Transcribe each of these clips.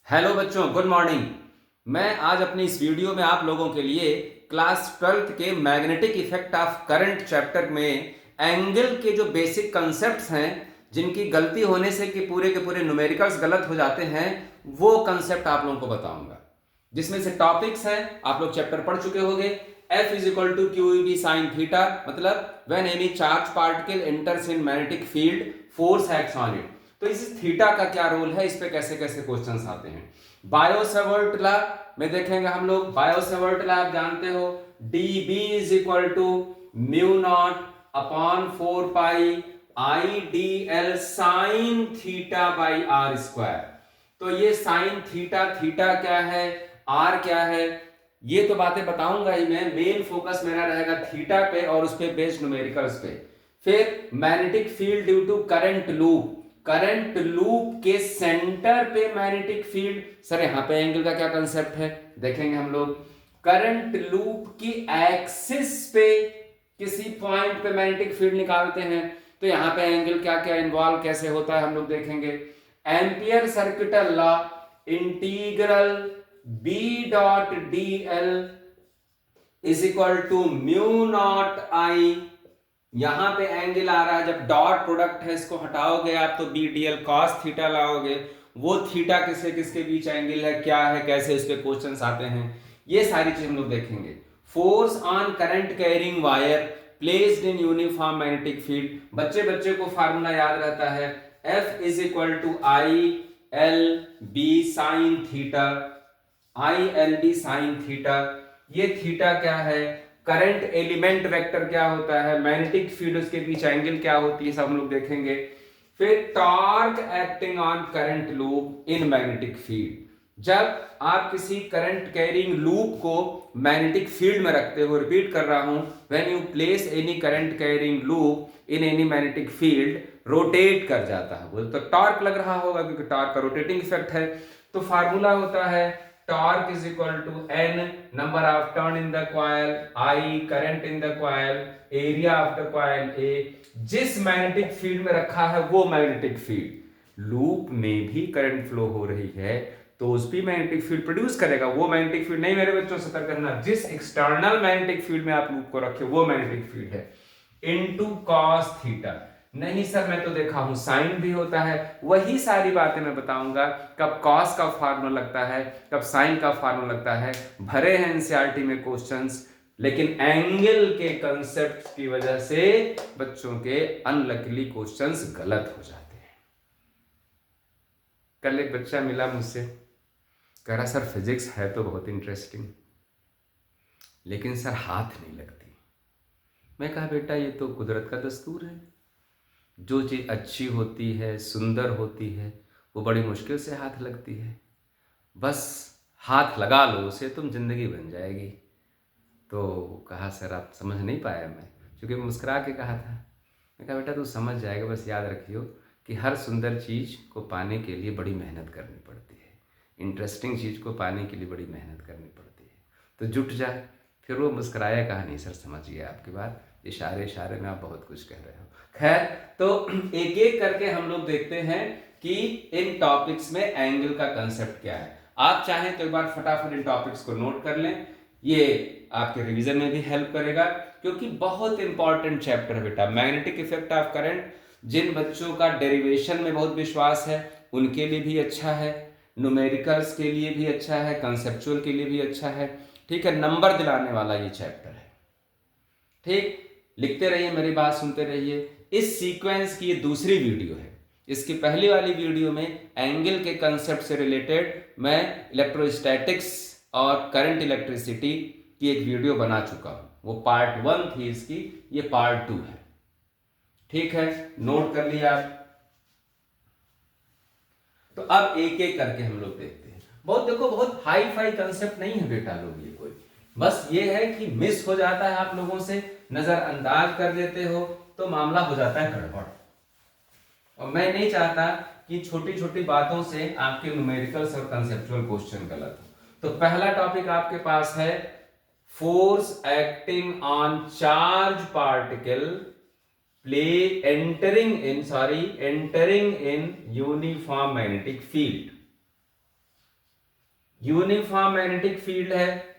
Hello बच्चों, good morning. मैं आज अपनी इस वीडियो में आप लोगों के लिए क्लास 12th के magnetic effect of current chapter में एंगल के जो बेसिक कंसेप्ट्स हैं, जिनकी गलती होने से कि पूरे के पूरे न्यूमेरिकल्स गलत हो जाते हैं, वो कंसेप्ट आप लोगों को बताऊंगा। जिसमें से टॉपिक्स हैं, आप लोग चैप्टर पढ़ चुके होंगे। F is equal to q B sine theta, मतलब when any charge particle enters in magnetic field force acts on it. तो इस थीटा का क्या रोल है, इस पे कैसे कैसे क्वेश्चंस आते हैं। बायो-सावर्ट लॉ में देखेंगे हम लोग। बायो-सावर्ट लॉ आप जानते हो, D B is equal to mu naught upon 4 pi I D L sine theta by R square. तो ये साइन थीटा, थीटा क्या है, आर क्या है, ये तो बातें बताऊंगा ही मैं। मेन फोकस मेरा रहेगा थीटा पे और उस पे बेस्ड न्यूमेरिकल्स पे। फिर magnetic field due to current loop, current loop के सेंटर पे मैग्नेटिक फील्ड। सर यहां पे एंगल का क्या कंसेप्ट है, देखेंगे हम लोग। करंट लूप की एक्सिस पे किसी पॉइंट पे मैग्नेटिक फील्ड निकालते हैं, तो यहां पे एंगल क्या क्या इन्वॉल्व कैसे होता है हम लोग देखेंगे। Ampere circuital law, integral B dot d l is equal to mu not I. यहां पे एंगल आ रहा है, जब डॉट प्रोडक्ट है इसको हटाओगे आप तो B D L cos theta लाओगे। वो थीटा किसके किसके बीच एंगल है, क्या है, कैसे उसके क्वेश्चंस आते हैं, ये सारी चीज हम लोग देखेंगे। Force on current carrying wire placed in uniform magnetic field. बच्चे बच्चे को फार्मूला याद रहता है, F is equal to I L B sine theta, I L B sine theta. ये थीटा क्या है, करंट एलिमेंट वेक्टर क्या होता है, मैग्नेटिक फील्ड उसके बीच एंगल क्या होती है, सब हम लोग देखेंगे। फिर torque acting on current loop in magnetic field. जब आप किसी करंट कैरिंग लूप को मैग्नेटिक फील्ड में रखते हो, रिपीट कर रहा हूं, when you place any current carrying loop in any magnetic field, rotate कर जाता है वो, तो टॉर्क लग रहा होगा क्योंकि टॉर्क का रोटेटिंग इफेक्ट है। तो फार्मूला होता है torque is equal to n number of turn in the coil, I current in the coil, area of the coil A. जिस मैग्नेटिक फील्ड में रखा है वो मैग्नेटिक फील्ड, लूप में भी करंट फ्लो हो रही है तो उस भी मैग्नेटिक फील्ड प्रोड्यूस करेगा। वो मैग्नेटिक फील्ड नहीं मेरे बच्चों, सतर्क करना, जिस एक्सटर्नल मैग्नेटिक फील्ड में आप लूप को रखे वो मैग्नेटिक फील्ड है, इनटू कॉस थीटा। नहीं सर मैं तो देखा हूं साइन भी होता है, वही सारी बातें मैं बताऊंगा। कब कॉस का फार्मूला लगता है, कब साइन का फार्मूला लगता है, भरे हैं एनसीईआरटी में क्वेश्चंस, लेकिन एंगल के कंसेप्ट की वजह से बच्चों के अनलकीली क्वेश्चंस गलत हो जाते हैं। कल एक बच्चा मिला मुझसे, कह रहा सर फिजिक्स है तो बहुत इंटरेस्टिंग, लेकिन सर हाथ नहीं लगती। मैं कहा बेटा ये तो कुदरत का दस्तूर है, जो चीज़ अच्छी होती है, सुंदर होती है, वो बड़ी मुश्किल से हाथ लगती है। बस हाथ लगा लो उसे, तुम जिंदगी बन जाएगी। तो कहा सर आप समझ नहीं पाया, मैं क्योंकि मुस्कुरा के कहा था। मैं कहा बेटा तू समझ जाएगा, बस याद रखियो कि हर सुंदर चीज़ को पाने के लिए बड़ी मेहनत करनी पड़ती है, इंटरेस्टिंग चीज़ को पाने के लिए बड़ी मेहनत करनी पड़ती है, तो जुट जा। फिर वो मुस्कुराया, कहा नहीं सर समझ गया आपकी बात, इशारे इशारे में आप बहुत कुछ कह रहे हो। खैर, तो एक एक करके हम लोग देखते हैं कि इन टॉपिक्स में एंगल का कंसेप्ट क्या है। आप चाहें तो एक बार फटाफट इन टॉपिक्स को नोट कर लें, ये आपके रिवीजन में भी हेल्प करेगा, क्योंकि बहुत इंपॉर्टेंट चैप्टर है बेटा मैग्नेटिक इफेक्ट ऑफ करंट। जिन बच्चों का डेरिवेशन में बहुत विश्वास है उनके लिए भी अच्छा है, न्यूमेरिकल्स के लिए भी अच्छा है, कंसेप्चुअल के लिए भी अच्छा है। ठीक है, नंबर दिलाने वाला ये चैप्टर है। ठीक, लिखते रहिए, मेरी बात सुनते रहिए। इस सीक्वेंस की ये दूसरी वीडियो है। इसकी पहली वाली वीडियो में एंगल के कंसेप्ट से रिलेटेड मैं इलेक्ट्रोस्टैटिक्स और करंट इलेक्ट्रिसिटी की एक वीडियो बना चुका हूं, वो पार्ट 1 थी इसकी, ये पार्ट 2 है। ठीक है, नोट कर लिया आप। तो अब एक एक करके हम लोग देखते हैं। बहुत देखो, बहुत हाई फाई कंसेप्ट नहीं है बेटा लोग, ये कोई, बस ये है कि मिस हो जाता है, आप लोगों से नजरअंदाज कर देते हो तो मामला हो जाता है गड़बड़। और मैं नहीं चाहता कि छोटी छोटी बातों से आपके न्यूमेरिकल्स और कंसेप्चुअल क्वेश्चन गलत हो। तो पहला टॉपिक आपके पास है force acting on charge particle entering in uniform magnetic field। Uniform magnetic field है,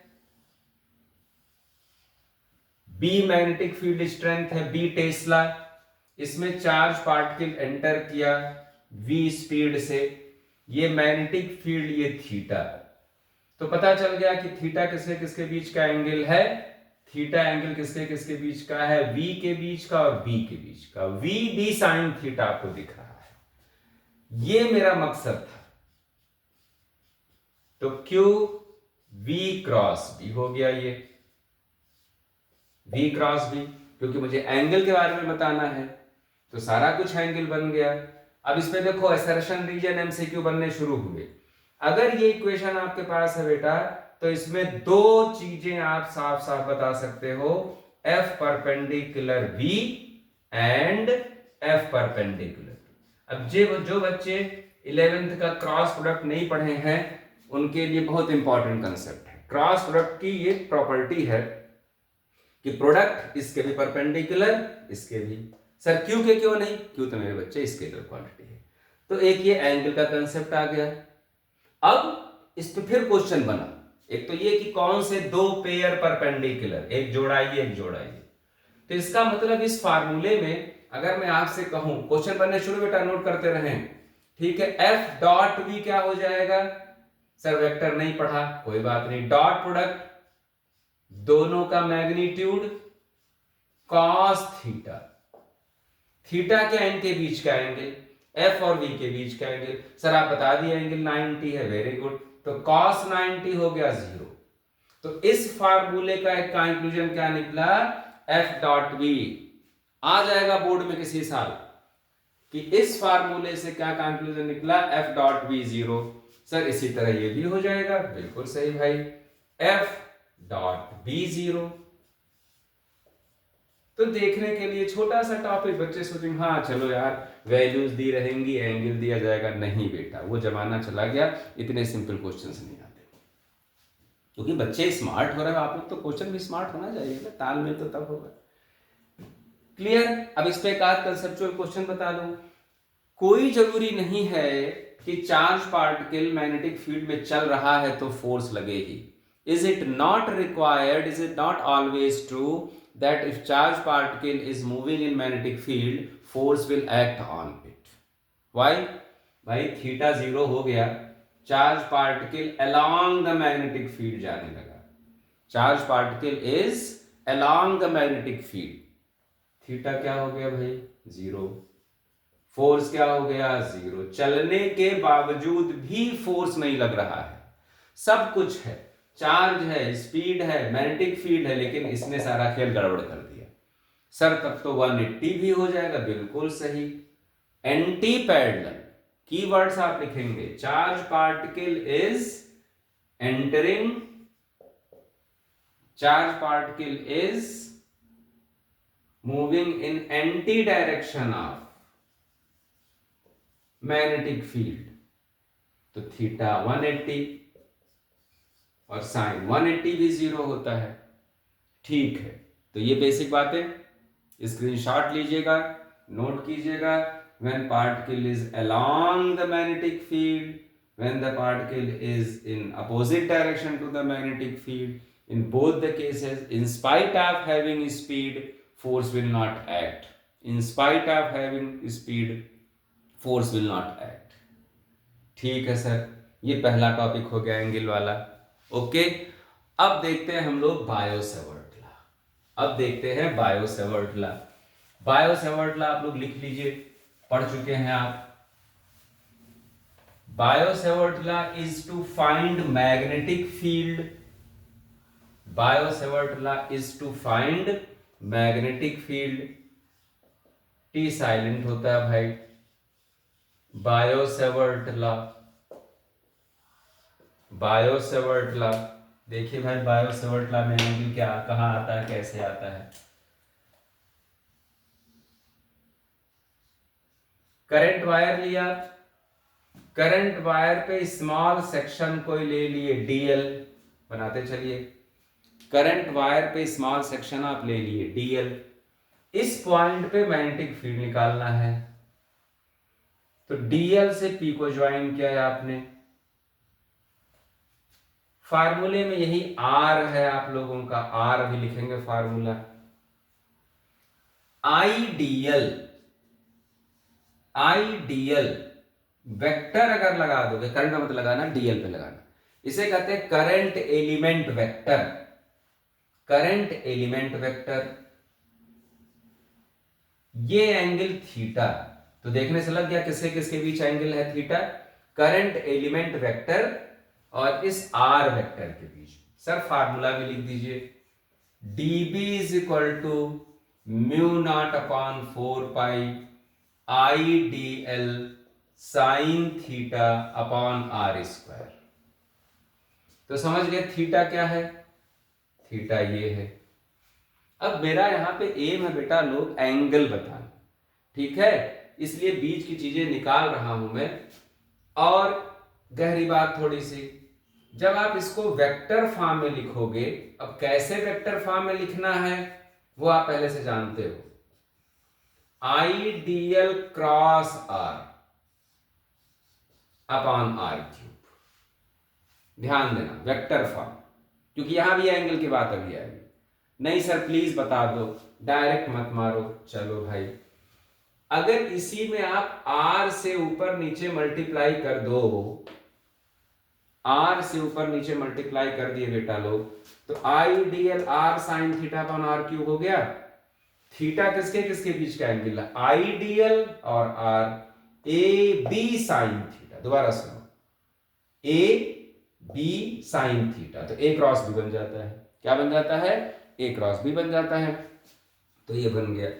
बी मैग्नेटिक फील्ड स्ट्रेंथ है, बी टेस्ला। इसमें चार्ज पार्टिकल एंटर किया v स्पीड से, ये मैग्नेटिक फील्ड, ये थीटा। तो पता चल गया कि थीटा किसके किसके बीच का एंगल है, थीटा एंगल किसके किसके बीच का है, v के बीच का और b के बीच का। v d साइन थीटा आपको दिख रहा है, ये मेरा मकसद था। तो q v क्रॉस b हो गया, ये v क्रॉस b, क्योंकि मुझे एंगल के बारे में बताना है तो सारा कुछ एंगल बन गया। अब इसमें देखो असर्शन रीजन एमसीक्यू बनने शुरू हुए। अगर ये इक्वेशन आपके पास है बेटा, तो इसमें दो चीजें आप साफ साफ बता सकते हो, F perpendicular B and F perpendicular. अब जो बच्चे 11th का क्रॉस प्रोडक्ट नहीं पढ़े हैं उनके लिए बहुत इंपॉर्टेंट कंसेप्ट है। क्रॉस प्रोडक्ट की ये प्रॉपर्टी है कि प्रोडक्ट इसके भी परपेंडिकुलर, इसके भी। सर क्यों के क्यों नहीं, क्यों तो मेरे बच्चे स्केलर क्वांटिटी है। तो एक ये एंगल का कंसेप्ट आ गया। अब इस पे फिर क्वेश्चन बना, एक तो ये कि कौन से दो पेयर परपेंडिकुलर, एक जोड़ाइए एक जोड़ाइए। तो इसका मतलब इस फार्मूले में अगर मैं आपसे कहूं, क्वेश्चन बनने शुरू, बेटा नोट करते रहें, ठीक है। एफ डॉट वी क्या हो जाएगा, सर वेक्टर नहीं पढ़ा, कोई बात नहीं, डॉट प्रोडक्ट दोनों का मैग्नीट्यूड कॉस थीटा, थीटा क्या इनके बीच का एंगल, एफ और वी के बीच का एंगल। सर आप बता दिए एंगल 90 है, वेरी गुड, तो cos 90 हो गया 0। तो इस फार्मूले का एक कंक्लूजन क्या निकला, एफ डॉट वी। आ जाएगा बोर्ड में किसी साल कि इस फार्मूले से क्या कंक्लूजन निकला, एफ डॉट वी 0। सर इसी तरह ये भी हो जाएगा, बिल्कुल सही भाई, एफ डॉट बी 0। तो देखने के लिए छोटा सा टॉपिक, बच्चे सोचेंगे हाँ चलो यार वैल्यूज दी रहेंगी, एंगल दिया जाएगा। नहीं बेटा, वो जमाना चला गया, इतने सिंपल क्वेश्चंस नहीं आते, क्योंकि बच्चे स्मार्ट हो रहे हैं। आप लोग तो क्वेश्चन भी स्मार्ट होना चाहिए ना, तालमेल तो तब होगा। क्लियर। अब इस पे एक आध कंसेप्चुअल क्वेश्चन बता दूं। कोई जरूरी नहीं है कि चार्ज पार्टिकल मैग्नेटिक फील्ड में चल रहा है तो फोर्स लगेगी। Is it not required, is it not always true that if charge particle is moving in magnetic field, force will act on it. Why? भाई थीटा 0 हो गया, charge particle along the magnetic field जाने लगा, charge particle is along the magnetic field, theta क्या हो गया भाई 0, force क्या हो गया 0। चलने के बावजूद भी फोर्स नहीं लग रहा है, सब कुछ है, चार्ज है, स्पीड है, मैग्नेटिक फील्ड है, लेकिन इसने सारा खेल गड़बड़ कर दिया। सर तब तो 180 भी हो जाएगा, बिल्कुल सही। एंटी पैरेलल कीवर्ड्स आप लिखेंगे, charge particle is entering, charge particle is moving in anti direction of magnetic field, तो थीटा 180 और साइन 180 भी 0 होता है। ठीक है, तो ये बेसिक बातें स्क्रीनशॉट लीजिएगा, नोट कीजिएगा। When particle is along the magnetic field, when the particle is in opposite direction to the magnetic field, in both the cases in spite of having speed force will not act, in spite of having speed force will not act. ठीक है sir, ये पहला topic हो गया angle वाला। Okay, अब देखते हैं हम लोग बायो-सेवर्ट लॉ। अब देखते हैं बायो-सेवर्ट लॉ। बायो-सेवर्ट लॉ आप लोग लिख लीजिए, पढ़ चुके हैं आप। Biot Savart law is to find magnetic field, Biot Savart law is to find magnetic field. T silent होता है भाई। बायो-सेवर्ट लॉ, बायो-सेवर्ट लॉ देखिए भाई, बायो-सेवर्ट लॉ में एंगल क्या कहां आता है, कैसे आता है। करंट वायर लिया, करंट वायर पे स्मॉल सेक्शन कोई ले लिए, डीएल बनाते चलिए। करंट वायर पे स्मॉल सेक्शन आप ले लिए डीएल, इस पॉइंट पे मैग्नेटिक फील्ड निकालना है, तो डीएल से पी को ज्वाइन किया है आपने, फार्मूले में यही आर है आप लोगों का, आर अभी लिखेंगे फार्मूला। आइडियल वेक्टर अगर लगा दोगे, करंट मत लगाना, डीएल पे लगाना, इसे कहते हैं current element vector. Current element vector, ये एंगल थीटा, तो देखने से लग गया किसके किसके बीच एंगल है थीटा, करंट एलिमेंट वेक्टर और इस आर वेक्टर के बीच। सर फार्मूला भी लिख दीजिए, dB is equal to mu naught upon 4 pi I D L sine theta upon R square. तो समझ गए थीटा क्या है, थीटा ये है। अब मेरा यहां पे एम है बेटा लोग एंगल बताना, ठीक है, इसलिए बीच की चीजें निकाल रहा हूं मैं। और गहरी बात थोड़ी सी, जब आप इसको वेक्टर फॉर्म में लिखोगे, अब कैसे वेक्टर फॉर्म में लिखना है वो आप पहले से जानते हो, I D L cross R upon R cube. ध्यान देना वेक्टर फॉर्म, क्योंकि यहां भी एंगल की बात अभी आएगी। नहीं सर प्लीज बता दो, डायरेक्ट मत मारो। चलो भाई, अगर इसी में आप आर से ऊपर नीचे मल्टीप्लाई कर दो, आर से ऊपर नीचे मल्टीप्लाई कर दिए बेटा लोग, तो I D L R sine theta upon R cube हो गया। थीटा किसके किसके बीच का एंगल है, आइडियल और R, A B sine theta. दोबारा सुनो, ए बी साइन थीटा, तो ए क्रॉस बी बन जाता है। क्या बन जाता है, ए क्रॉस बी बन जाता है। तो ये बन गया।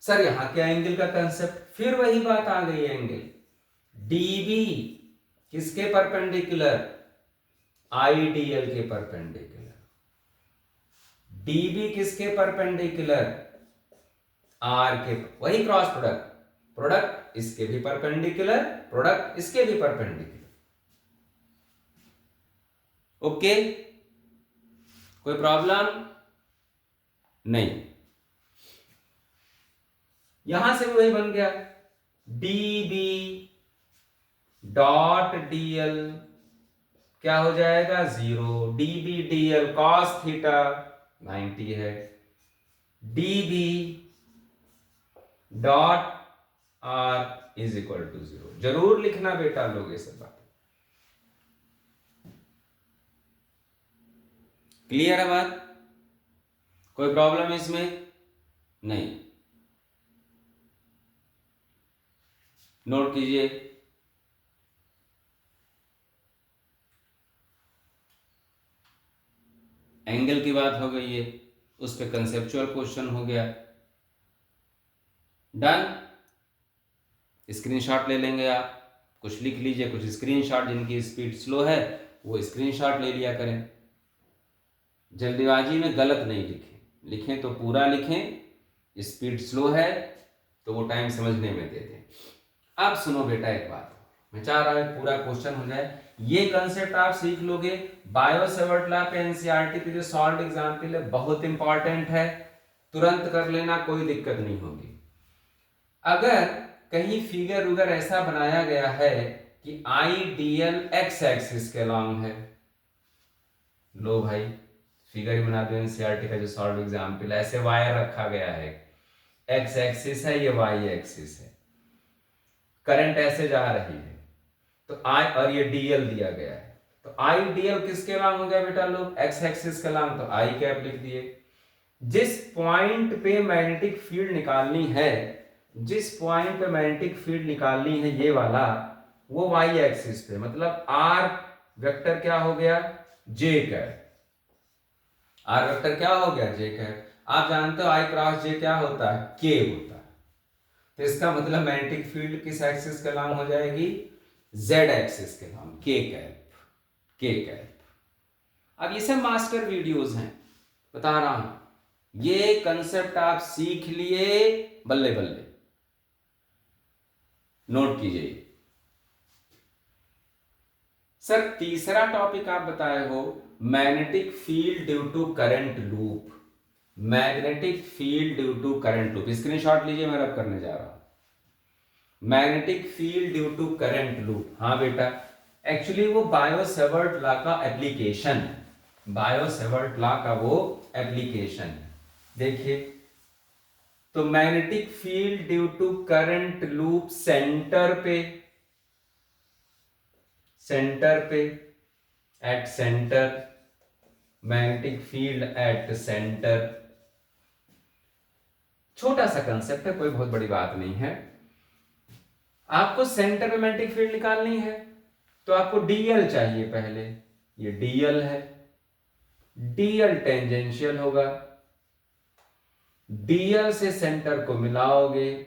सर यहां क्या एंगल का कंसेप्ट, फिर वही बात आ गई, एंगल डीबी किसके परपेंडिकुलर, आइडियल के परपेंडिकुलर। डीबी किसके परपेंडिकुलर, आर के, वही क्रॉस प्रोडक्ट, प्रोडक्ट इसके भी परपेंडिकुलर, प्रोडक्ट इसके भी परपेंडिकुलर। ओके, कोई प्रॉब्लम नहीं। यहां से भी वही बन गया, डीबी डॉट डीएल क्या हो जाएगा 0, डीबी डीएल कॉस थीटा 90 है, DB dot R is equal to 0। जरूर लिखना बेटा लोग ये सब बात। क्लियर है बात, कोई प्रॉब्लम इसमें नहीं। नोट कीजिए, एंगल की बात हो गई है, उस पे कंसेप्चुअल क्वेश्चन हो गया। डन, स्क्रीनशॉट ले लेंगे आप, कुछ लिख लीजिए, कुछ स्क्रीनशॉट, जिनकी स्पीड स्लो है वो स्क्रीनशॉट ले लिया करें। जल्दीबाजी में गलत नहीं लिखें, लिखें तो पूरा लिखें, स्पीड स्लो है तो वो टाइम समझने में दे दें। अब सुनो बेटा एक बात, मैं चाह रहा हूं पूरा क्वेश्चन हो जाए। ये कंसेप्ट आप सीख लोगे, बायो सेवर्ट लॉ पे एनसीईआरटी पे जो सॉल्व एग्जाम्पल है बहुत इंपॉर्टेंट है, तुरंत कर लेना, कोई दिक्कत नहीं होगी। अगर कहीं फिगर उगर ऐसा बनाया गया है कि आइडियल एक्स एक्सिस के लॉन्ग है, लो भाई फिगर ही बना दो, एनसीईआरटी का जो सॉल्व एग्जाम्पल, ऐसे वायर रखा गया है, एक्स एक्सिस है, ये वाई एक्सिस है, करंट ऐसे जा रही है, तो आई, और ये डीएल दिया गया है, तो आई डीएल किसके लॉन्ग हो गया बेटा लोग, एक्स एक्सिस के लॉन्ग, तो आई कैप लिख दिए। जिस पॉइंट पे मैग्नेटिक फील्ड निकालनी है, जिस पॉइंट पे मैग्नेटिक फील्ड निकालनी है ये वाला, वो वाई एक्सिस पे, मतलब आर वेक्टर क्या हो गया, जे कैप। आर वेक्टर क्या हो गया, जे कैप। आप जानते हो आई क्रॉस जे क्या होता है, के होता है, तो इसका मतलब मैग्नेटिक फील्ड किस एक्सिस के लॉन्ग हो जाएगी, जेड एक्सिस के लॉन्ग, के कैप, के कैप। अब ये सब मास्टर वीडियोस हैं, बता रहा हूं, ये कंसेप्ट आप सीख लिए, बल्ले बल्ले, नोट कीजिए। सर तीसरा टॉपिक आप बताए हो, magnetic field due to current loop. Magnetic field due to current loop, screenshot लीजिए, मैं रब करने जा रहा हूं। Magnetic field due to current loop, हाँ बेटा, एक्चुअली वो बायो-सेवर्ट लॉ का एप्लीकेशन है, बायो-सेवर्ट लॉ का वो एप्लीकेशन है। देखिए, तो magnetic field due to current loop centre पे at centre, magnetic field at centre, छोटा सा कंसेप्ट है, कोई बहुत बड़ी बात नहीं है। आपको सेंटर में मैग्नेटिक फील्ड निकालनी है तो आपको डीएल चाहिए पहले, ये डीएल है, डीएल टेंजेंशियल होगा, डीएल से सेंटर को मिलाओगे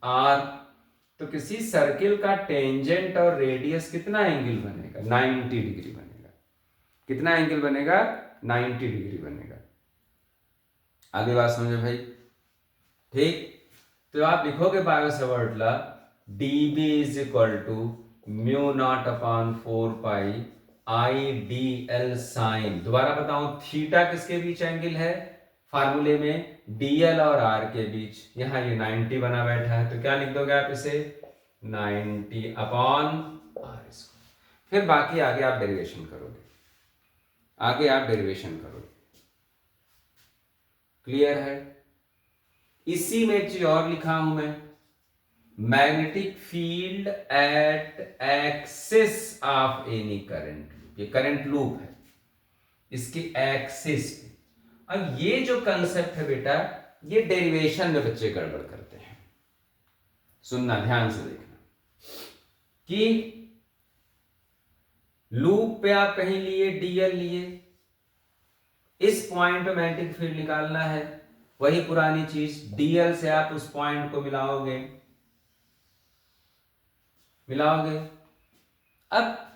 आर, तो किसी सर्किल का टेंजेंट और रेडियस कितना एंगल बनेगा, 90 डिग्री बनेगा। कितना एंगल बनेगा, 90 डिग्री बनेगा। आगे बात समझो भाई, ठीक। तो आप लिखोगे Biot Savart law, dB is equal to mu naught upon 4 pi I D L sine, दोबारा बताऊं, थीटा किसके बीच एंगल है फार्मूले में, डीएल और आर के बीच। यहां ये 90 बना बैठा है, तो क्या लिख दोगे आप इसे, 90 अपॉन आर स्क्वायर। फिर बाकी आगे आप डेरिवेशन करोगे, क्लियर है। इसी में एक चीज और लिखा हूं मैं, magnetic field eight axis of any current loop, ये करंट लूप है, इसकी एक्सिस पे। अब ये जो कंसेप्ट है बेटा, ये डेरिवेशन में बच्चे गड़बड़ करते हैं। सुनना, ध्यान से देखना, कि लूप पे आप कहीं लिए, डीएल लिए, इस पॉइंट पे मैग्नेटिक फील्ड निकालना है, वही पुरानी चीज, डीएल से आप उस पॉइंट को मिलाओगे। अब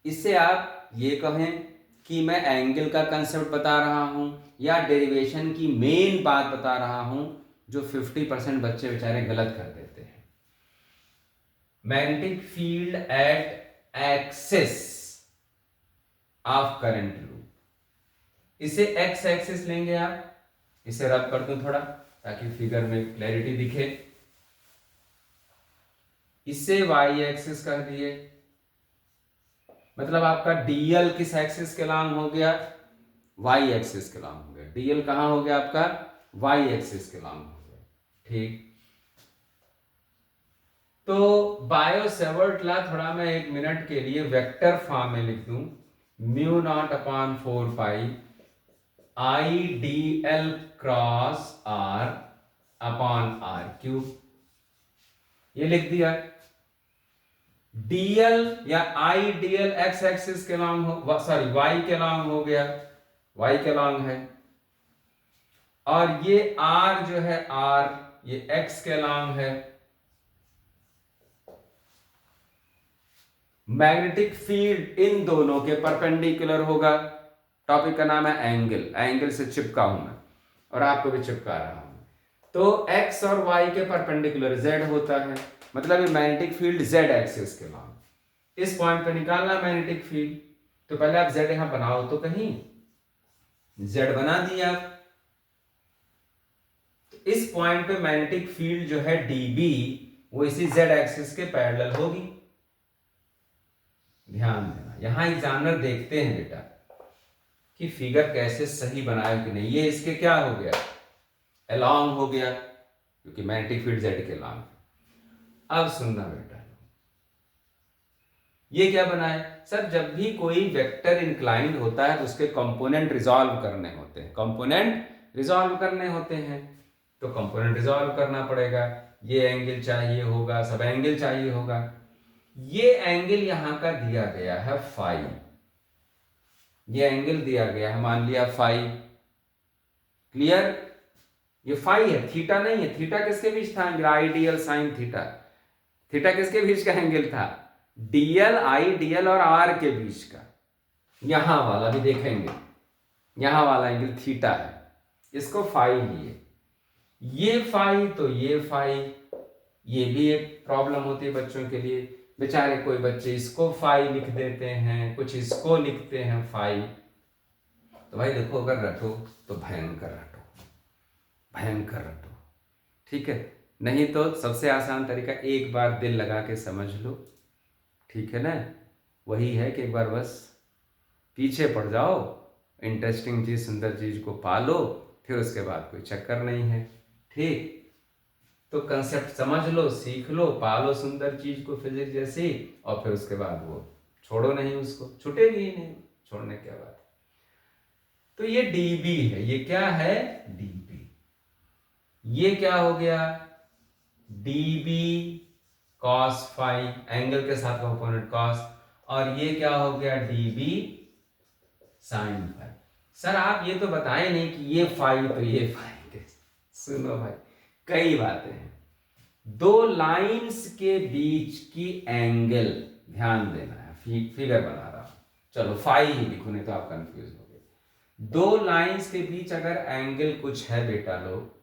इससे आप ये कहें कि मैं एंगल का कंसेप्ट बता रहा हूं या डेरिवेशन की मेन बात बता रहा हूं, जो 50% बच्चे बेचारे गलत कर देते हैं। Magnetic field eight axis of current loop, इसे एक्स एक्सिस लेंगे आप, इसे रब कर दूं थोड़ा ताकि फिगर में क्लैरिटी दिखे, इसे वाई एक्सिस कर दिए, मतलब आपका डीएल किस एक्सिस के लॉन्ग हो गया, वाई एक्सिस के लॉन्ग हो गया। डीएल कहां हो गया आपका, वाई एक्सिस के लॉन्ग हो गया, ठीक। तो बायो-सेवर्ट लॉ थोड़ा मैं 1 मिनट के लिए वेक्टर फॉर्म में लिख दूं, mu naught upon 4 pi I D L cross R upon R cube, ये लिख दिया। डीएल या आई डीएल एक्स एक्सिस के लॉन्ग हो, सॉरी वाई के लॉन्ग हो गया, वाई के लॉन्ग है, और ये आर जो है आर, ये एक्स के लॉन्ग है। मैग्नेटिक फील्ड इन दोनों के परपेंडिकुलर होगा। टॉपिक का नाम है एंगल, एंगल से चिपका हूं मैं और आपको भी चिपका रहा हूं। तो एक्स और वाई के परपेंडिकुलर जेड होता है, मतलब ये मैग्नेटिक फील्ड जेड एक्सिस के लॉन्ग। इस पॉइंट पे निकालना मैग्नेटिक फील्ड, तो पहले आप जेड यहां बनाओ, तो कहीं जेड बना दिया। तो इस पॉइंट पे मैग्नेटिक फील्ड जो है डीबी, वो इसी जेड एक्सिस के पैरेलल होगी। ध्यान देना, यहां एग्जामिनर देखते हैं बेटा कि फिगर कैसे सही बनाए कि नहीं। ये इसके क्या हो गया, अलॉन्ग हो गया, क्योंकि मैग्नेटिक फील्ड जेड के अलॉन्ग। अब सुनना बेटा, ये क्या बना है सर, जब भी कोई वेक्टर इंक्लाइंड होता है तो उसके कंपोनेंट रिजॉल्व करने होते हैं, तो कंपोनेंट रिजॉल्व करना पड़ेगा। ये एंगल चाहिए होगा, सब एंगल चाहिए होगा। ये एंगल यहां का दिया गया है फाई, ये एंगल दिया गया है, मान लिया फाई, क्लियर। ये फाई है, थीटा नहीं है। थीटा किसके बीच था, आइडियल साइन थीटा। थीटा किसके बीच का एंगल था, डीएल, आई डीएल और आर के बीच का। यहां वाला भी देखेंगे, यहां वाला एंगल थीटा है, इसको फाई लिए। ये फाई तो ये फाई, ये भी एक प्रॉब्लम होती है बच्चों के लिए। बेचारे कोई बच्चे इसको फाई लिख देते हैं, कुछ इसको लिखते हैं फाई। तो भाई देखो, अगर रटो तो भयंकर रटो, ठीक है। नहीं तो सबसे आसान तरीका, एक बार दिल लगा के समझ लो, ठीक है ना। वही है कि एक बार बस पीछे पड़ जाओ, इंटरेस्टिंग चीज़, सुंदर चीज़ को पालो, फिर उसके बाद कोई चक्कर नहीं है। ठीक, तो कंसेप्ट समझ लो, सीख लो, पालो सुंदर चीज़ को फिजिक्स जैसी, और फिर उसके बाद वो छोड़ो नहीं, उसको छूटेगी ही नहीं, छोड़ने के बाद। तो ये डीबी है, ये क्या है, डीबी। ये क्या हो गया, डीबी कॉस फाई, एंगल के साथ कंपोनेंट कॉस, और ये क्या हो गया, डीबी साइन फाई। सर आप ये तो बताए नहीं कि ये फाई तो ये फाई। सुनो भाई, कई बातें हैं। दो लाइंस के बीच की एंगल ध्यान देना है, फिगर बना रहा हूं, चलो फाई ही लिखो नहीं तो आप कंफ्यूज हो गए। दो लाइंस के बीच अगर एंगल कुछ है बेटा लोग,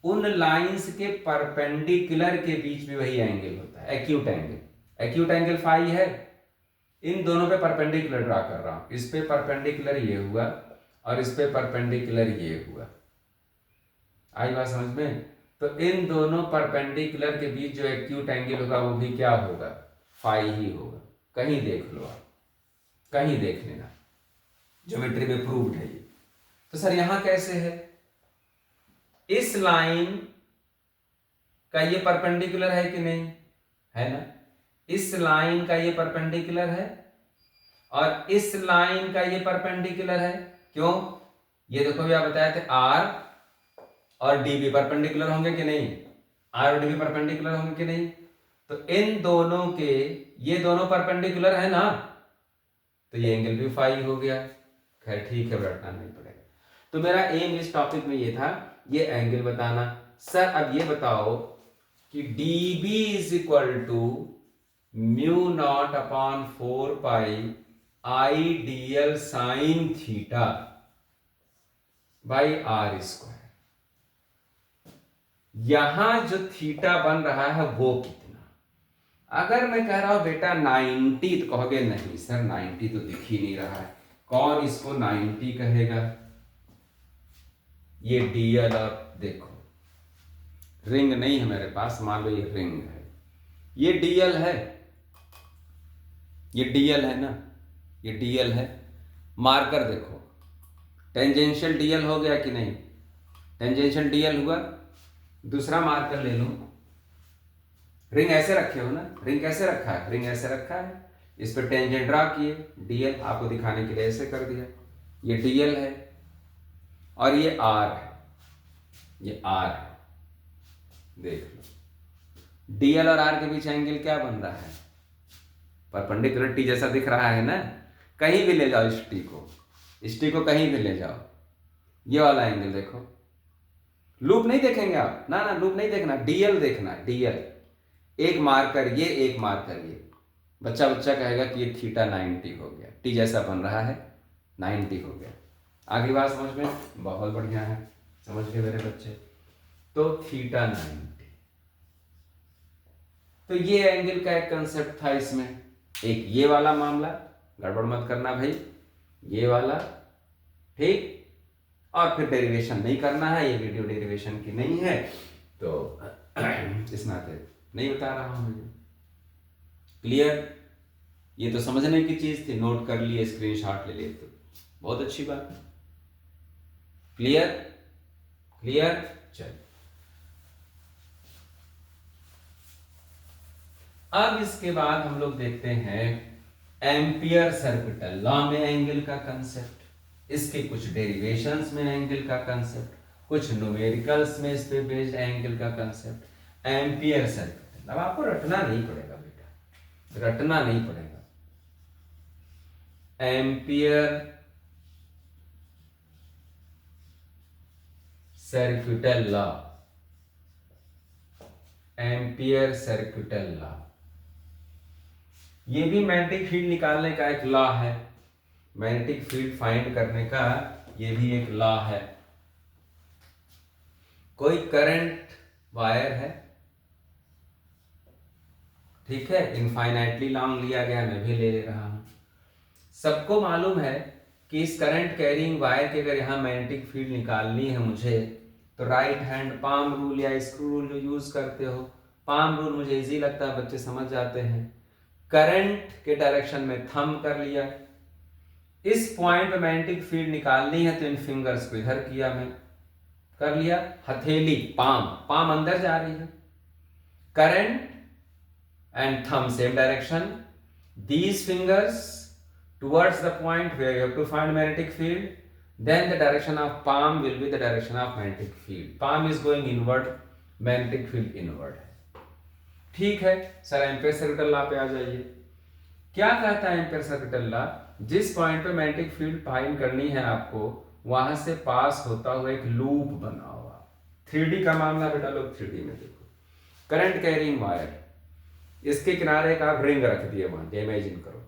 उन लाइंस के परपेंडिकुलर के बीच में वही एंगल होता है, acute angle. Acute angle phi है, इन दोनों पे परपेंडिकुलर ड्रा कर रहा हूं, इस पे परपेंडिकुलर ये हुआ और इस पे परपेंडिकुलर ये हुआ। आई बात समझ में? तो इन दोनों परपेंडिकुलर के बीच जो एक्यूट एंगल होगा वो भी क्या होगा, फाई ही होगा। कहीं देख लो आप, कहीं देख लेना, ज्योमेट्री में प्रूव्ड है ये। तो सर यहां कैसे है, इस लाइन का ये परपेंडिकुलर है कि नहीं, है ना, इस लाइन का ये परपेंडिकुलर है और इस लाइन का ये परपेंडिकुलर है। क्यों, ये देखो भैया बताए थे आर और डीबी परपेंडिकुलर होंगे कि नहीं, आर और डीबी परपेंडिकुलर होंगे कि नहीं। तो इन दोनों के, ये दोनों परपेंडिकुलर है ना, तो ये एंगल भी फाई हो गया। खैर ठीक है, रटना नहीं पड़ेगा। तो मेरा एम इस टॉपिक में ये था, ये एंगल बताना। सर अब ये बताओ कि dB is equal to mu naught upon 4 pi I dl sine theta by R square. यहां जो थीटा बन रहा है वो कितना? अगर मैं कह रहा हूं बेटा 90, तो कहोगे नहीं सर 90 तो दिख ही नहीं रहा है, कौन इसको 90 कहेगा? ये डीएल, और देखो रिंग नहीं है मेरे पास, मान लो ये रिंग है, ये डीएल है, ये डीएल है ना, ये डीएल है। मार्कर देखो, टेंजेंशियल डीएल हो गया कि नहीं, टेंजेंशियल डीएल हुआ। दूसरा मार्कर ले लो, रिंग ऐसे रखे हो ना, रिंग कैसे रखा है, रिंग ऐसे रखा है, इस पर टेंजेंट ड्रा किए, डीएल आपको दिखाने के लिए ऐसे कर दिया, ये डीएल है और ये आर है, ये आर है। देख लो डीएल और आर के बीच एंगल क्या बन रहा है, परपेंडिकुलर टी जैसा दिख रहा है ना। कहीं भी ले जाओ इस टी को कहीं भी ले जाओ, ये वाला एंगल देखो, लूप नहीं देखेंगे आप, ना ना लूप नहीं देखना, डीएल देखना, डीएल। एक मार्कर ये, एक मार्कर ये, बच्चा कहेगा कि ये थीटा 90 हो गया, टी जैसा बन रहा है, 90 हो गया। आगे बात समझ में, बहुत बढ़िया है, समझ गए मेरे बच्चे। तो थीटा 90, तो ये एंगल का एक कंसेप्ट था इसमें। एक ये वाला मामला, गड़बड़ मत करना भाई, ये वाला, ठीक। और फिर डेरिवेशन नहीं करना है, ये वीडियो डेरिवेशन की नहीं है, तो इस नाते नहीं बता रहा हूं मुझे। क्लियर? ये तो समझने की चीज थी, नोट कर लिए, स्क्रीनशॉट ले लिए, तो बहुत अच्छी बात। क्लियर? क्लियर? चल अब इसके बाद हम लोग देखते हैं एम्पियर सर्किटल लॉ में एंगल का कंसेप्ट, इसके कुछ डेरिवेशंस में एंगल का कंसेप्ट, कुछ न्यूमेरिकल्स में इस पे बेस्ड एंगल का कंसेप्ट। एम्पियर सर्किटल, अब आपको रटना नहीं पड़ेगा बेटा, रटना नहीं पड़ेगा। Ampere circuital law, ampere circuital law, ये भी मैग्नेटिक फील्ड निकालने का एक लॉ है, मैग्नेटिक फील्ड फाइंड करने का ये भी एक लॉ है। कोई करंट वायर है, ठीक है, इनफाइनाइटली लॉन्ग लिया गया, मैं भी ले रहा हूं। सबको मालूम है कि इस करंट कैरिंग वायर के अगर यहां मैग्नेटिक फील्ड निकालनी है मुझे, तो राइट हैंड पाम रूल या स्क्रू रूल जो यूज करते हो, पाम रूल मुझे इजी लगता है, बच्चे समझ जाते हैं। करंट के डायरेक्शन में थंब कर लिया। इस पॉइंट पे मैग्नेटिक फील्ड निकालनी है तो इन फिंगर्स को इधर किया, मैं कर लिया। हथेली, पाम, पाम अंदर जा रही है। Current and thumb same direction, these fingers towards the point where you have to find magnetic field, then the direction of palm will be the direction of magnetic field. Palm is going inward, magnetic field inward है। ठीक है sir, ampere circuital law पे आ जाइए। क्या कहता है ampere circuital law? जिस point पे मैग्नेटिक फील्ड फाइंड करनी है आपको, वहां से पास होता हुआ एक लूप बना हुआ। 3D का मामला बेटा लोग 3D में देखो। करंट कैरिंग वायर, इसके किनारे एक आप रिंग रख दिए, वहां इमेजिन करो,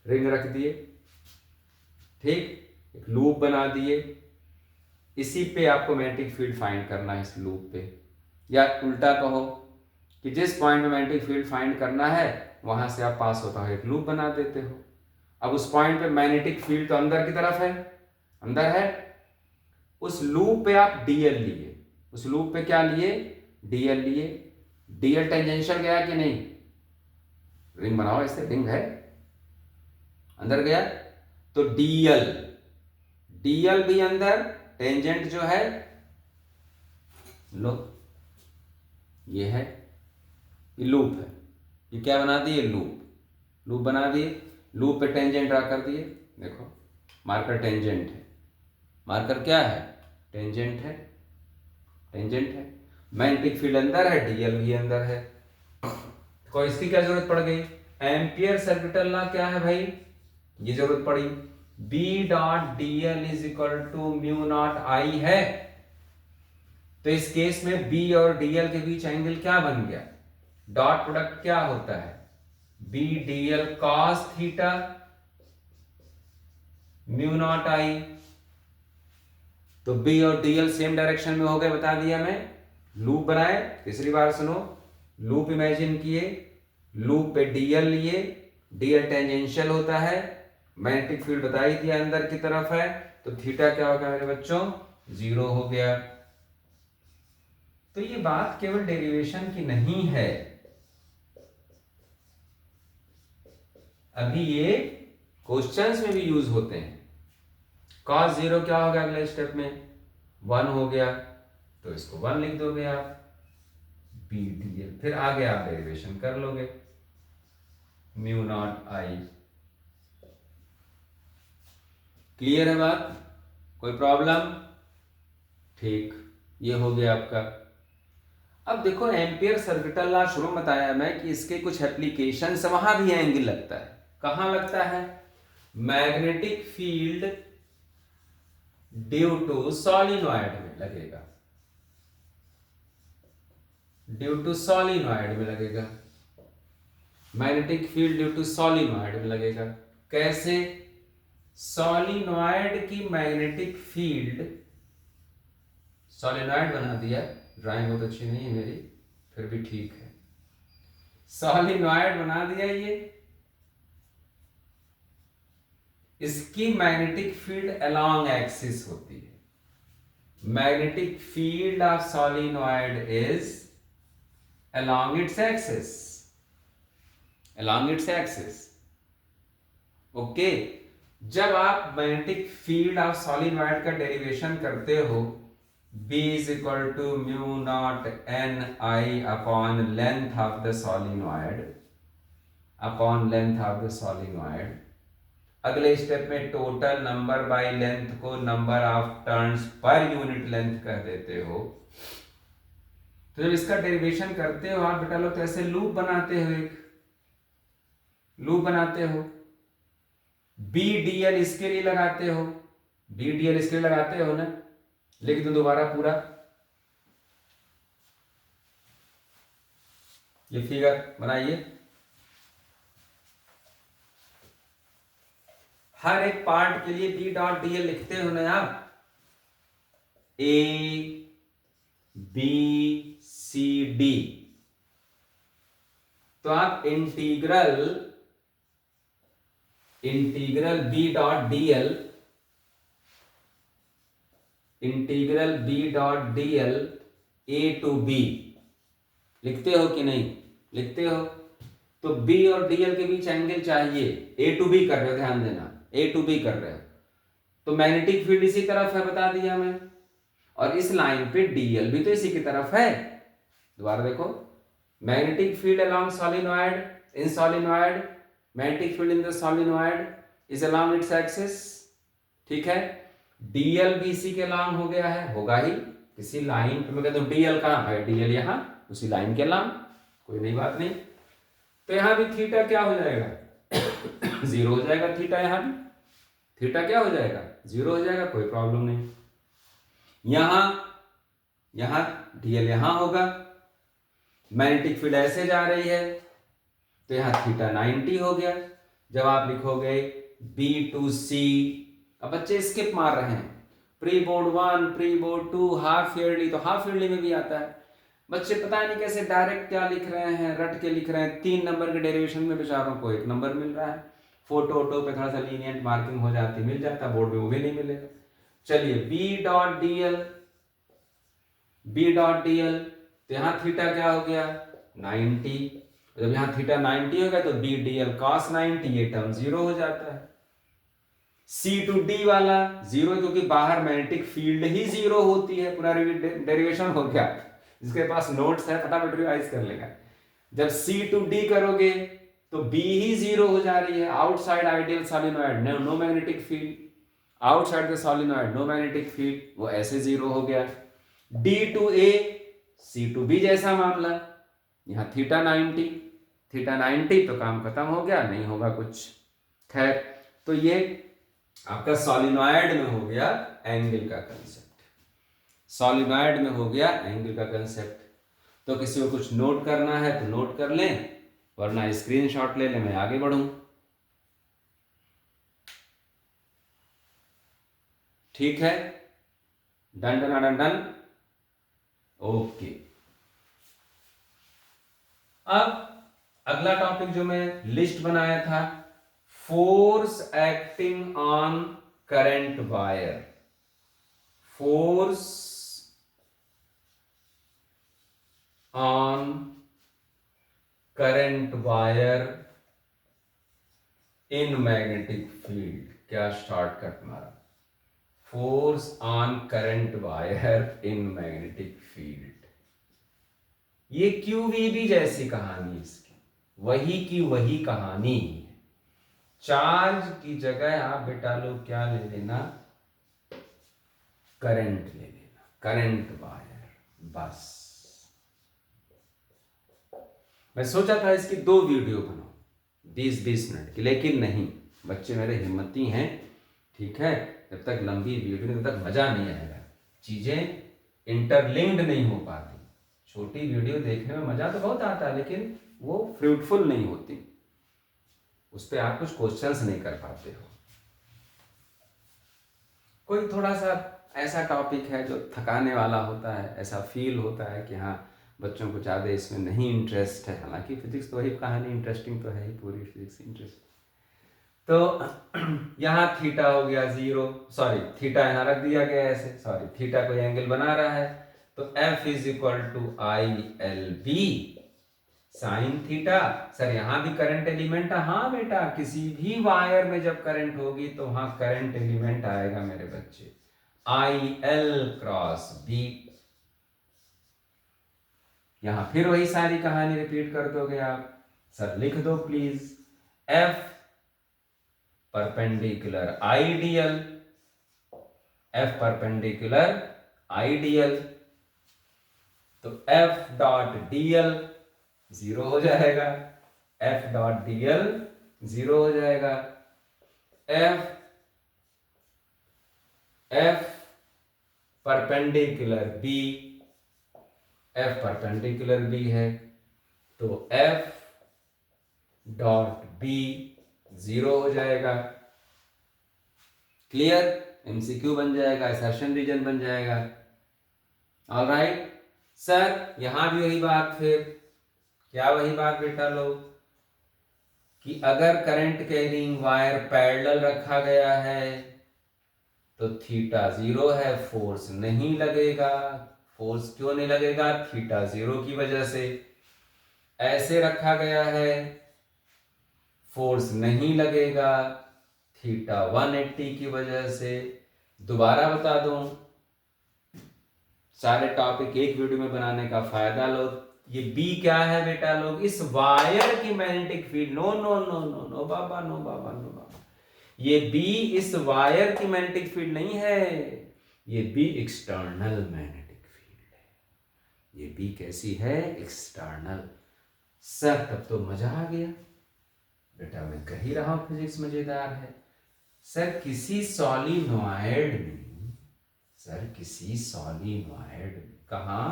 रिंग रख दिए, ठीक, एक लूप बना दिए। इसी पे आपको मैग्नेटिक फील्ड फाइंड करना है, इस लूप पे। या उल्टा कहो कि जिस पॉइंट में मैग्नेटिक फील्ड फाइंड करना है वहां से आप पास होता है एक लूप बना देते हो। अब उस पॉइंट पे मैग्नेटिक फील्ड तो अंदर की तरफ है, अंदर है। उस लूप पे आप डीएल लिए, उस लूप पे क्या लिए? डीएल लिए। डीएल टेंजेंशियल गया कि नहीं? रिंग बनाओ, ऐसे रिंग है, अंदर गया तो डीएल, डीएल भी अंदर, टेंजेंट जो है लो ये है, ये लूप है। ये क्या बना दिए? लूप, लूप बना दिए। लूप पे टेंजेंट ड्रा कर दिए। देखो मार्कर टेंजेंट है, मार्कर क्या है? टेंजेंट है, टेंजेंट है। मैग्नेटिक फील्ड अंदर है, डीएल भी अंदर है। तो इसकी क्या जरूरत पड़ गई? एम्पियर सर्किटल लॉ क्या है भाई? ये जरूरत पड़ी। B dot DL is equal to mu not I है। तो इस केस में B और डीएल के बीच एंगल क्या बन गया? डॉट प्रोडक्ट क्या होता है? B DL cos theta mu not I. तो B और डीएल सेम डायरेक्शन में हो गए, बता दिया मैं। लूप बनाए, तीसरी बार सुनो, लूप इमेजिन किए, लूप पे डीएल लिए, डीएल टेंजेंशियल होता है, मैग्नेटिक फील्ड बता ही दिया अंदर की तरफ है, तो थीटा क्या होगा मेरे बच्चों? 0 हो गया। तो ये बात केवल डेरिवेशन की नहीं है, अभी ये क्वेश्चंस में भी यूज होते हैं। cos 0 क्या होगा अगले स्टेप में? 1 हो गया, तो इसको 1 लिख दोगे आप, बी डीएल। फिर आगे आप डेरिवेशन कर लोगे, म्यू नॉट आई। क्लियर है बात? कोई प्रॉब्लम? ठीक, ये हो गया आपका। अब देखो एम्पियर सर्किटल लॉ शुरू में बताया मैं कि इसके कुछ एप्लीकेशंस, वहां भी एंगल लगता है। कहां लगता है? Magnetic field due to solenoid में लगेगा, ड्यू टू सॉलिनॉइड में लगेगा। Magnetic field due to solenoid में लगेगा। कैसे? सॉलिनॉइड की मैग्नेटिक फील्ड, सॉलिनॉइड बना दिया, ड्राइंग बहुत अच्छी नहीं है मेरी, फिर भी ठीक है। सॉलिनॉइड बना दिया ये, इसकी मैग्नेटिक फील्ड अलोंग एक्सिस होती है। Magnetic field of solenoid is along its axis, along its axis. Okay, जब आप मैग्नेटिक फील्ड ऑफ सॉलिनॉइड का डेरिवेशन करते हो, B is equal to mu naught n I upon length of the solenoid, upon length of the solenoid। अगले step में total number by length को number of turns per unit length कह देते हो। तो जब इसका डेरिवेशन करते हो आप बेटा लोग, तो ऐसे लूप बनाते हो, एक लूप बनाते हो। बी डीएल इसके लिए लगाते हो, बी डीएल इसके लिए लगाते हो ना, लिख दो दोबारा पूरा ये फिगर बनाइए। हर एक पार्ट के लिए बी डॉट डीएल लिखते हो ना आप, ए बी सी डी। तो आप integral B dot D L, integral B dot D L A to B लिखते हो कि नहीं? लिखते हो। तो बी और डीएल के बीच एंगल चाहिए, ए टू बी कर रहे हो, ध्यान देना, ए टू बी कर रहे हो, तो मैग्नेटिक फील्ड इसी तरफ है, बता दिया मैं, और इस लाइन पे डीएल भी तो इसी की तरफ है। दोबारा देखो, magnetic field along solenoid, in solenoid, magnetic field in the solenoid is along its axis, ठीक है। डीएल भी इसी के अलोंग हो गया है, होगा ही, किसी लाइन पे मैं कहता हूं डीएल कहां है, डीएल यहां, उसी लाइन के अलोंग, कोई नई बात नहीं। तो यहां भी थीटा क्या हो जाएगा, जीरो हो जाएगा, थीटा यहां भी थीटा क्या हो जाएगा, जीरो हो जाएगा, कोई प्रॉब्लम नहीं। यहां डीएल यहां होगा, मैग्नेटिक फील्ड ऐसे जा रही है, तो यहां थीटा 90 हो गया। जब आप लिखोगे बी टू सी, अब बच्चे स्किप मार रहे हैं, pre board 1, pre board 2, half yearly, तो हाफ ईयरली में भी आता है। बच्चे पता नहीं कैसे डायरेक्ट क्या लिख रहे हैं, रट के लिख रहे हैं, 3 नंबर के डेरिवेशन में बेचारों को 1 नंबर मिल रहा है, फोटो वोटो पे थोड़ा सा लीनियंट मार्किंग हो जाती, मिल जाता, बोर्ड में वो भी नहीं मिलेगा। चलिए B dot D L, B dot D L, तो यहां थीटा क्या हो गया 90, जब यहां थीटा 90 हो गया तो बी डीएल कॉस 90, ये टर्म जीरो हो जाता है। सी टू डी वाला जीरो, क्योंकि बाहर मैग्नेटिक फील्ड ही जीरो होती है, पूरा डेरिवेशन हो गया, जिसके पास नोट्स है फटाफट रिवाइज कर लेगा। जब सी टू डी करोगे तो बी ही जीरो हो जा रही है, outside ideal solenoid, no magnetic field, outside the solenoid no magnetic field, वो ऐसे जीरो हो गया। D to A, C to B जैसा मामला, यहां थीटा 90, थीटा 90 तो काम खत्म हो गया, नहीं होगा कुछ। खैर, तो ये आपका सॉलिनॉइड में हो गया एंगल का कंसेप्ट, सॉलिनॉइड में हो गया एंगल का कंसेप्ट। तो किसी को कुछ नोट करना है तो नोट कर लें, वरना स्क्रीनशॉट ले लें, मैं आगे बढ़ूं। ठीक है, done done done done, okay. अब अगला टॉपिक जो मैं लिस्ट बनाया था, force acting on current wire, force on current wire in magnetic field, क्या शॉर्ट कट मारा, force on current wire in magnetic field. ये क्यूवीबी जैसी कहानी इसकी, वही की वही कहानी है। चार्ज की जगह आप बेटा लोग क्या ले लेना, करंट ले लेना, करंट वायर, बस। मैं सोचा था इसकी 2 वीडियो बनाऊं 20-20 मिनट की, लेकिन नहीं, बच्चे मेरे हिम्मती हैं, ठीक है, जब तक लंबी वीडियो तब तक मजा नहीं आएगा, चीजें इंटरलिंक्ड नहीं हो पाती। छोटी वीडियो देखने में मजा तो बहुत आता है, लेकिन वो फ्रूटफुल नहीं होती, उस पर आप कुछ क्वेश्चंस नहीं कर पाते हो। कोई थोड़ा सा ऐसा टॉपिक है जो थकाने वाला होता है, ऐसा फील होता है कि हाँ बच्चों को ज़्यादा इसमें नहीं इंटरेस्ट है, हालांकि फिजिक्स तो वही कहानी इंटरेस्टिंग तो है ही, पूरी फिजिक्स इंटरेस्टिंग। तो यहाँ थीटा हो गया जीरो, सॉरी थीटा यहाँ रख दिया गया ऐसे, सॉरी थीटा कोई एंगल बना रहा है, तो F is equal to I L B sine theta. Sir यहाँ भी करंट एलिमेंट है, हाँ बेटा, किसी भी वायर में जब करंट होगी तो वहां करंट एलिमेंट आएगा मेरे बच्चे, आई एल क्रॉस बी। यहां फिर वही सारी कहानी रिपीट कर दोगे आप, सर लिख दो please, F perpendicular ideal, F perpendicular ideal, तो F डॉट डीएल जीरो हो जाएगा, F डॉट डीएल जीरो हो जाएगा। F perpendicular B, F perpendicular B है, तो F डॉट B जीरो हो जाएगा। क्लियर, एमसीक्यू बन जाएगा, असर्शन रीजन बन जाएगा। ऑलराइट सर, यहां भी वही बात, फिर क्या वही बात बेटा लोग, कि अगर करंट कैरिंग वायर पैरेलल रखा गया है तो थीटा जीरो है, फोर्स नहीं लगेगा। फोर्स क्यों नहीं लगेगा, थीटा जीरो की वजह से। ऐसे रखा गया है फोर्स नहीं लगेगा थीटा 180 की वजह से। दोबारा बता दूं, सारे टॉपिक एक वीडियो में बनाने का फायदा लो। ये बी क्या है बेटा लोग, इस वायर की magnetic field, no no no no no बाबा, नो बाबा, नो बाबा, ये बी इस वायर की मैग्नेटिक फील्ड नहीं है, ये बी एक्सटर्नल मैग्नेटिक फील्ड है। ये बी कैसी है, एक्सटर्नल। सर तब तो मजा आ गया बेटा, मैं कह ही रहा हूं फिजिक्स मजेदार है। सर किसी सॉलिनॉइड में, सर किसी सॉलिनॉइड में, कहां,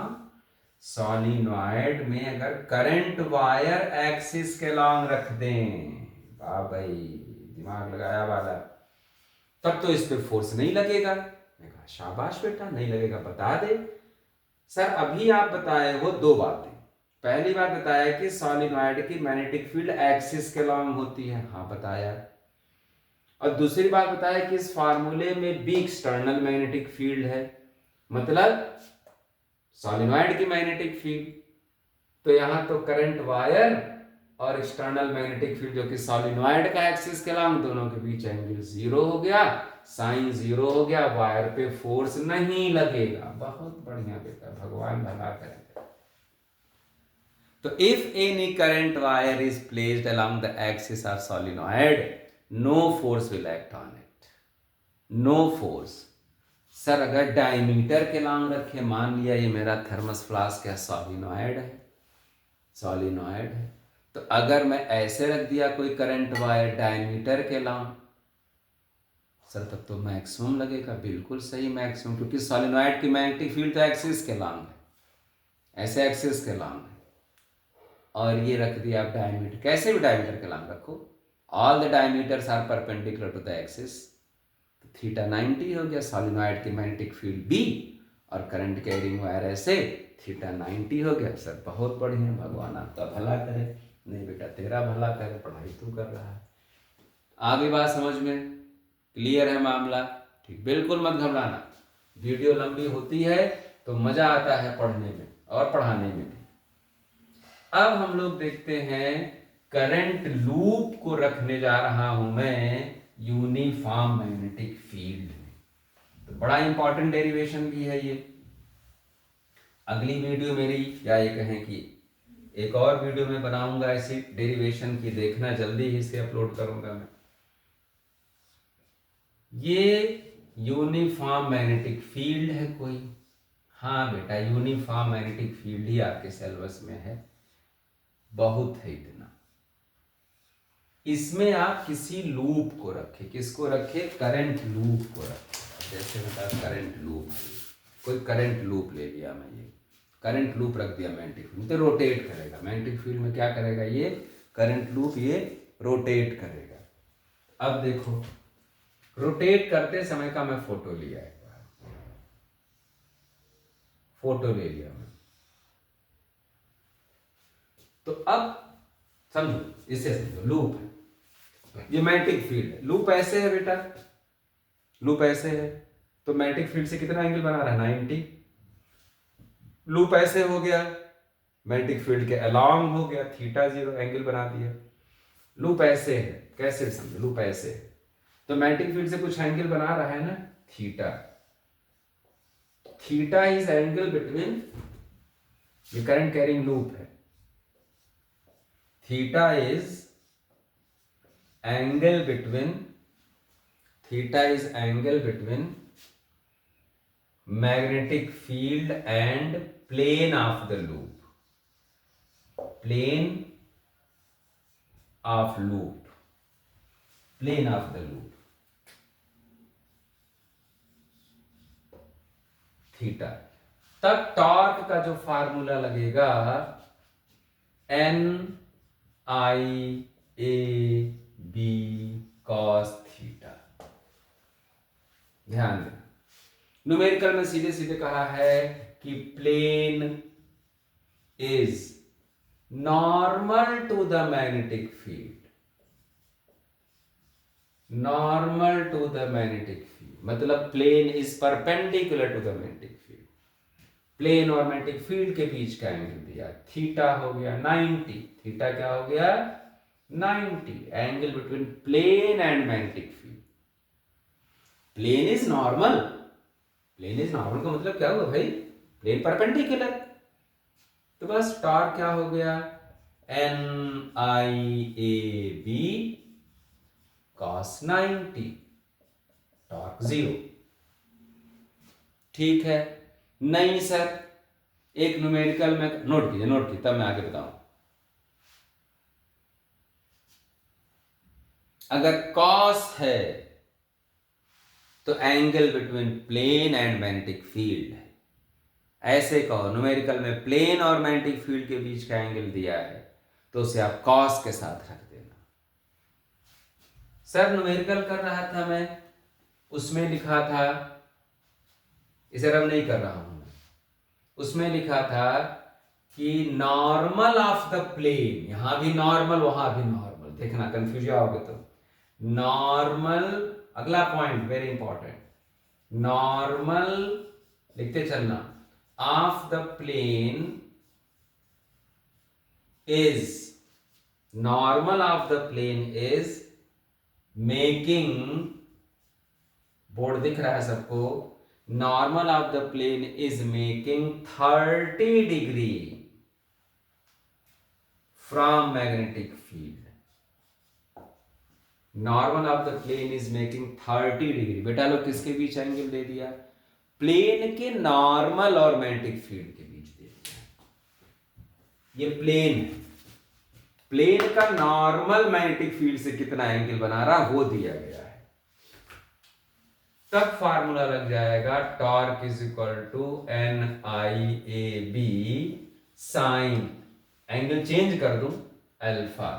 सॉलिनॉइड में अगर करंट वायर एक्सिस के लॉन्ग रख दें, वाह भाई दिमाग लगाया वाला, तब तो इस पे फोर्स नहीं लगेगा। मैं कहा शाबाश बेटा, नहीं लगेगा बता दे। सर अभी आप बताए वो दो बातें, पहली बात बताया कि सॉलिनॉइड की मैग्नेटिक फील्ड एक्सिस के लॉन्ग होती है, हाँ बताया, और दूसरी बात बताया कि इस फार्मूले में बी एक्सटर्नल मैग्नेटिक फील्ड है, मतलब सॉलिनॉइड की मैग्नेटिक फील्ड। तो यहां तो करंट वायर और एक्सटर्नल मैग्नेटिक फील्ड जो कि सॉलिनॉइड का एक्सिस के लॉन्ग, दोनों के बीच एंगल 0 हो गया, साइन 0 हो गया, वायर पे फोर्स नहीं लगेगा। बहुत बढ़िया बेटा, भगवान भला करें। तो if any current wire is placed along the axis of solenoid, no force will act on it, no force. Sir अगर डायमीटर के लॉन्ग रखे, मान लिया ये मेरा थर्मस फ्लास्क है, सॉलिनॉइड है, सॉलिनॉइड है, तो अगर मैं ऐसे रख दिया कोई करंट वायर डायमीटर के लॉन्ग, सर तब तो मैक्सिमम लगेगा, बिल्कुल सही मैक्सिमम, क्योंकि सॉलिनॉइड की मैग्नेटिक फील्ड तो एक्सिस के लॉन्ग है, ऐसे एक्सिस के लॉन्ग है, और ये रख दिया आप डायमीटर, कैसे भी डायमीटर के लॉन्ग रखो, all the diameters are perpendicular to the axis, तो थीटा 90 हो गया, सॉलिनॉइड की मैग्नेटिक फील्ड बी और करंट कैरिंग वायर ऐसे, थीटा 90 हो गया। सर बहुत बढ़िया, भगवान आपका भला करे। नहीं बेटा तेरा भला करे, पढ़ाई तू कर रहा है। आगे बात समझ में क्लियर है मामला, ठीक, बिल्कुल मत घबराना, वीडियो लंबी होती है तो मजा आता है पढ़ने में और पढ़ाने में भी। अब हम लोग देखते हैं, करंट लूप को रखने जा रहा हूं मैं यूनिफॉर्म मैग्नेटिक फील्ड में, तो बड़ा इंपॉर्टेंट डेरिवेशन भी है ये। अगली वीडियो मेरी, या ये कहें कि एक और वीडियो में बनाऊंगा ऐसी डेरिवेशन की, देखना जल्दी ही इसे अपलोड करूंगा मैं। ये यूनिफॉर्म मैग्नेटिक फील्ड है कोई, हाँ बेटा यूनिफॉर्म मैग्नेटिक फील्ड ही आपके सिलेबस में है, बहुत है इतना। इसमें आप किसी लूप को रखें, किसको रखें, करंट लूप को रखें। जैसे बता करंट लूप, कोई करंट लूप ले लिया मैं, ये करंट लूप रख दिया मैग्नेटिक फील्ड, तो रोटेट करेगा मैग्नेटिक फील्ड में, क्या करेगा ये करंट लूप, ये रोटेट करेगा। अब देखो रोटेट करते समय का मैं फोटो लिया, एक बार फोटो ले लिया मैं, तो अब समझो, इसे समझो, लूप है, ये मैग्नेटिक फील्ड है, लूप ऐसे है बेटा, लूप ऐसे है, तो मैग्नेटिक फील्ड से कितना एंगल बना रहा है, 90। लूप ऐसे हो गया, मैग्नेटिक फील्ड के अलोंग हो गया, थीटा 0 एंगल बना दिया। लूप ऐसे है, कैसे समझो, लूप ऐसे है तो मैग्नेटिक फील्ड से कुछ एंगल बना रहा है ना, theta, theta is angle between, ये करंट कैरिंग लूप है, theta is angle between, theta is angle between magnetic field and plane of the loop, plane of loop, plane of the loop, theta. तब torque का जो formula लगेगा, N I A B cos theta. ध्यान देना, numerical में सीधे सीधे कहा है कि plane is normal to the magnetic field, normal to the magnetic field, मतलब plane is perpendicular to the magnetic field, plane और मैग्नेटिक फील्ड के बीच का एंगल दिया, थीटा हो गया 90, थीटा क्या हो गया 90, angle between plane and magnetic field. Plane is normal, plane is normal का मतलब क्या हुआ भाई, प्लेन परपेंडिकुलर। तो बस टॉर्क क्या हो गया, NIAB cos 90, टॉर्क 0। ठीक है, नहीं सर एक न्यूमेरिकल में नोट कीजिए तब मैं आगे बताऊं। अगर cos है तो angle between plane and magnetic field है। ऐसे कहो न्यूमेरिकल में प्लेन और मैग्नेटिक फील्ड के बीच का एंगल दिया है तो उसे आप cos के साथ रख देना। सर न्यूमेरिकल कर रहा था मैं, उसमें लिखा था, इसे अब नहीं कर रहा हूं मैं, उसमें लिखा था कि नॉर्मल ऑफ द प्लेन, यहां भी नॉर्मल वहां भी नॉर्मल, देखना कंफ्यूज आओगे तो। नॉर्मल, अगला पॉइंट वेरी इंपॉर्टेंट, नॉर्मल लिखते चलना, of the plane is, normal of the plane is making, board दिख रहा है सबको, normal of the plane is making 30 degree from magnetic field. Normal of the plane is making 30 degree. बेटा लोग किसके बीच angle दे दिया, प्लेन के नॉर्मल और मैग्नेटिक फील्ड के बीच दे दिया। ये प्लेन है, प्लेन का नॉर्मल मैग्नेटिक फील्ड से कितना एंगल बना रहा वो दिया गया है। तब फार्मूला लग जाएगा torque is equal to NIAB sine, angle change कर दूं अल्फा।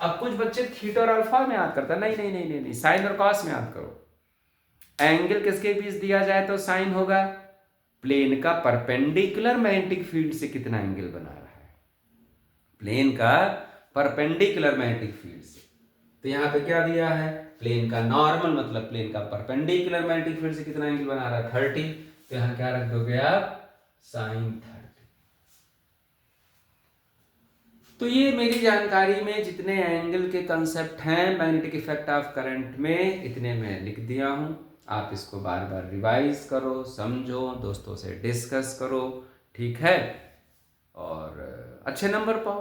अब कुछ बच्चे थीटा और अल्फा में याद करते हैं, नहीं नहीं नहीं नहीं, नहीं। साइन और कॉस में याद करो। एंगल किसके बीच दिया जाए तो साइन होगा, प्लेन का परपेंडिकुलर मैग्नेटिक फील्ड से कितना एंगल बना रहा है, प्लेन का परपेंडिकुलर मैग्नेटिक फील्ड से। तो यहां पे क्या दिया है, प्लेन का नॉर्मल मतलब प्लेन का परपेंडिकुलर मैग्नेटिक फील्ड से कितना एंगल बना रहा है 30। तो यहां क्या रख दोगे आप, साइन 30। तो ये मेरी जानकारी में जितने एंगल के कंसेप्ट हैं मैग्नेटिक इफेक्ट ऑफ करंट में, इतने मैं लिख दिया हूं। आप इसको बार बार रिवाइज करो, समझो, दोस्तों से डिस्कस करो, ठीक है, और अच्छे नंबर पाओ।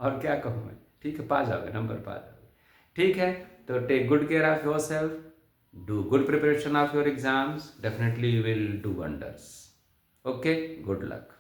और क्या कहूँ मैं, ठीक है, पा जाओगे, नंबर पा जाओगे, ठीक है। तो take good care of your self, do good preparation of your exams, definitely you will do wonders. Okay, good luck.